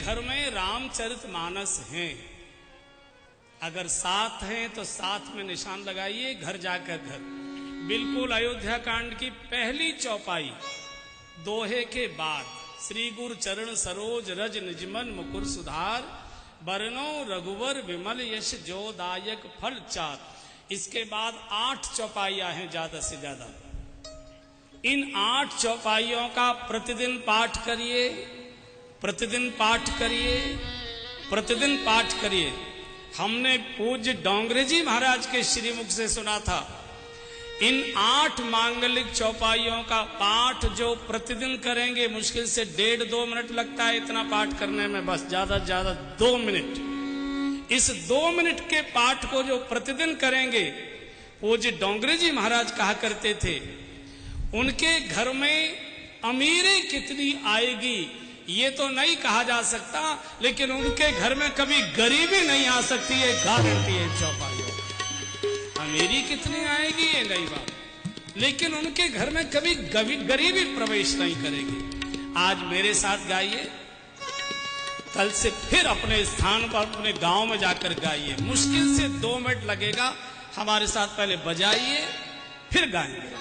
घर में रामचरितमानस हैं, अगर साथ हैं तो साथ में निशान लगाइए, घर जाकर घर। बिल्कुल अयोध्या कांड की पहली चौपाई, दोहे के बाद श्री गुरु चरण सरोज रज निजमन मुकुर सुधार, बरनो रघुवर विमल यश जोदायक फल चार। इसके बाद 8 चौपाइयां हैं ज्यादा से ज्यादा। इन 8 चौपाइयों का प्रतिदिन पाठ करिए, प्रतिदिन पाठ करिए, प्रतिदिन पाठ करिए। हमने पूज्य डोंगरे जी महाराज के श्रीमुख से सुना था, इन 8 मांगलिक चौपाइयों का पाठ जो प्रतिदिन करेंगे, मुश्किल से 1.5-2 मिनट लगता है इतना पाठ करने में, बस ज्यादा से ज्यादा 2 मिनट। इस 2 मिनट के पाठ को जो प्रतिदिन करेंगे, पूज्य डोंगरे जी महाराज कहा करते थे, उनके घर में अमीरी कितनी आएगी ये तो नहीं कहा जा सकता, लेकिन उनके घर में कभी गरीबी नहीं आ सकती है, गारंटी है चौपाइयों। अमीरी कितनी आएगी ये नई बात, लेकिन उनके घर में कभी गरीबी प्रवेश नहीं करेगी। आज मेरे साथ गाइए, कल से फिर अपने स्थान पर अपने गांव में जाकर गाइए। मुश्किल से 2 मिनट लगेगा, हमारे साथ पहले बजाइए फिर गाएंगे।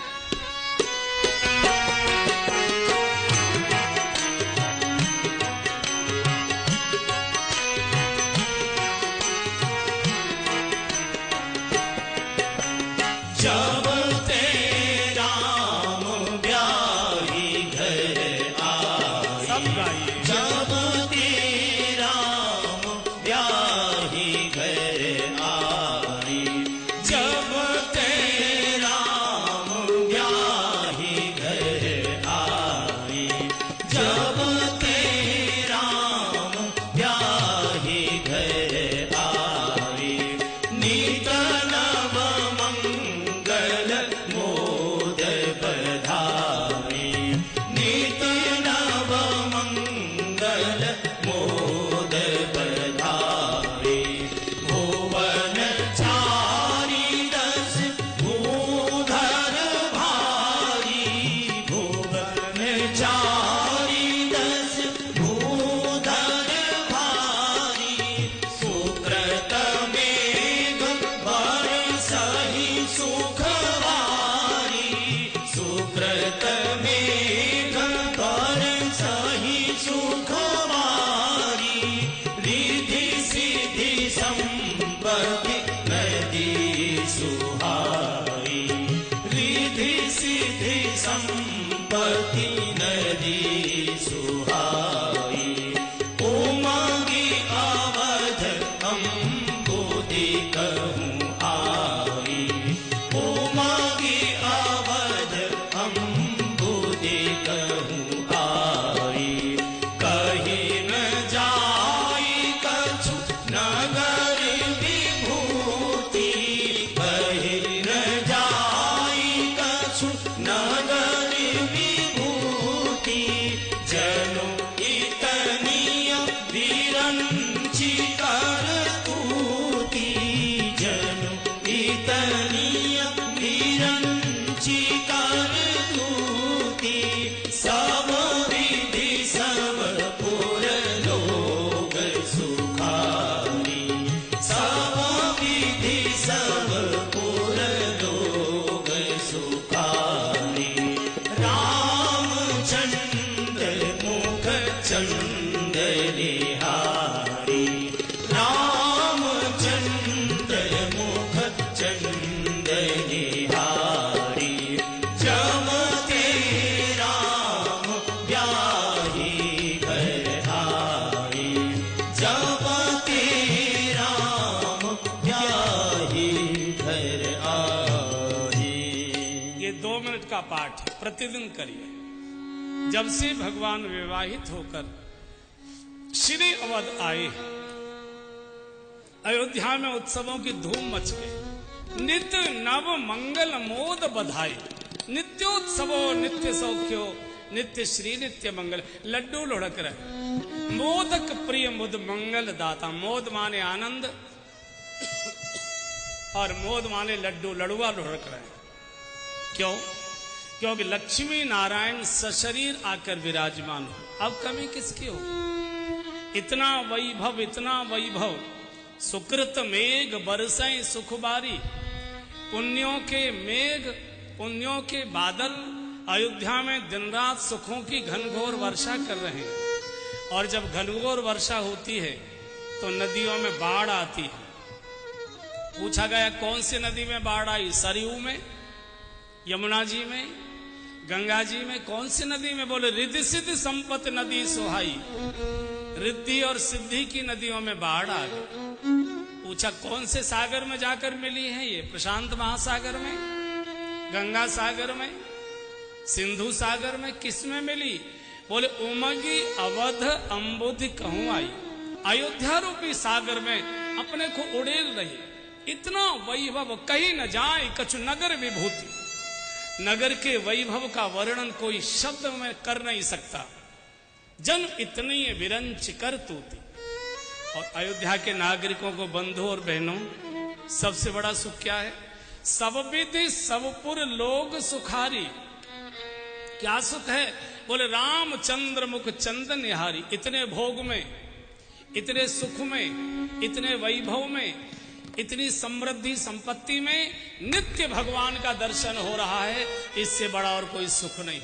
पाठ प्रतिदिन करिए। जब से भगवान विवाहित होकर श्री अवध आए, अयोध्या में उत्सवों की धूम मच गई। नित्य नव मंगल मोद बधाई, नित्योत्सवो नित्य सौख्यो, नित्य श्री नित्य मंगल। लड्डू लुढ़क रहे, मोदक प्रिय मुद मंगल दाता। मोद माने आनंद और मोद माने लड्डू, लड़ुआ लुढ़क रहे। क्यों? क्योंकि लक्ष्मी नारायण सशरीर आकर विराजमान हो। अब कमी किसकी हो? इतना वैभव, सुकृत मेघ बरसें सुख बारी। पुण्यों के मेघ, पुण्यों के बादल अयोध्या में दिन रात सुखों की घनघोर वर्षा कर रहे हैं। और जब घनघोर वर्षा होती है तो नदियों में बाढ़ आती है। पूछा गया कौन सी नदी में बाढ़ आई? सरयू में, यमुना जी में, गंगा जी में, कौन सी नदी में? बोले रिद्धि सिद्धि संपत्ति नदी सुहाई। रिद्धि और सिद्धि की नदियों में बाढ़ आ गई। पूछा कौन से सागर में जाकर मिली है ये? प्रशांत महासागर में, गंगा सागर में, सिंधु सागर में, किस में मिली? बोले उमगी अवध अम्बुधि कहूं आई। अयोध्या रूपी सागर में अपने को उड़ेल रही। इतना वैभव कहीं न जाए कछु नगर विभूति। नगर के वैभव का वर्णन कोई शब्द में कर नहीं सकता। जन इतनी विरंच कर तूती। और अयोध्या के नागरिकों को, बंधु और बहनों, सबसे बड़ा सुख क्या है? सब विधि सबपुर लोग सुखारी। क्या सुख है? बोले रामचंद्र मुख चंदन निहारी। इतने भोग में, इतने सुख में, इतने वैभव में, इतनी समृद्धि संपत्ति में नित्य भगवान का दर्शन हो रहा है। इससे बड़ा और कोई सुख नहीं।